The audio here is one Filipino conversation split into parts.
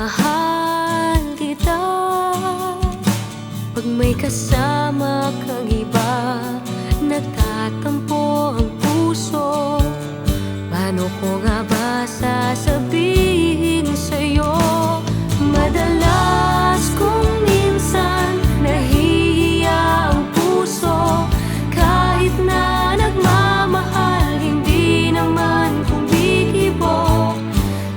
mahal kita. Pag may kasama kang iba, nagtatampo ang puso. Paano ko nga ba sasabihin sa'yo? Madalas kung minsan nahihiya ang puso. Kahit na nagmamahal, hindi naman kumikibo.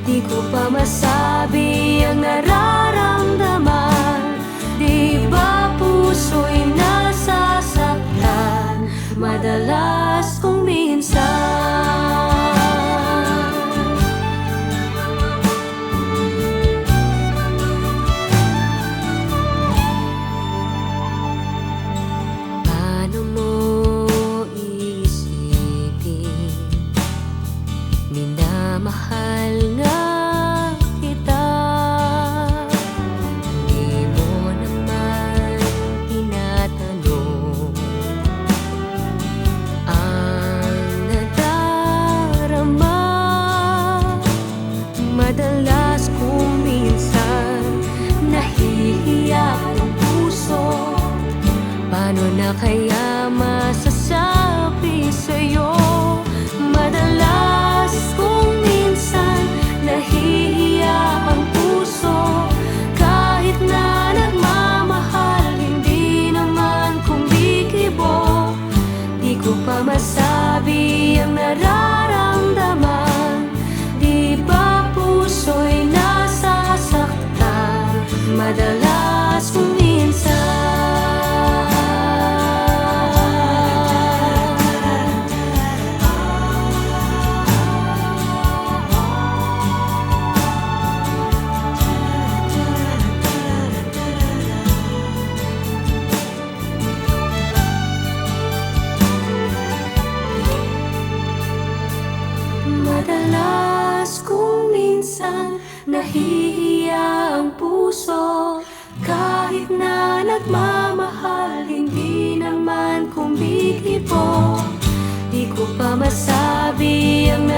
Di ko pa masabi ang nararamdaman. Di ba puso'y nasasaktan? Madalas kung minsan. Paano mo iisipin? Minamahal nga kita. Di mo naman tinatanong ang nadarama. Madalas kung minsan nahihiya ang puso. Paano na kaya masasabi sa'yo? Madalas kung minsan nahihiya ang puso. Kahit na nagmamahal, hindi naman kumikibo. Di ko pa masabi ang nararamdaman. Di ba puso'y nasasaktan? Madalas kung minsan. Madalas kung minsan nahihiya ang puso. Kahit na nagmamahal, hindi naman kumikibo. Di ko pa masabi ang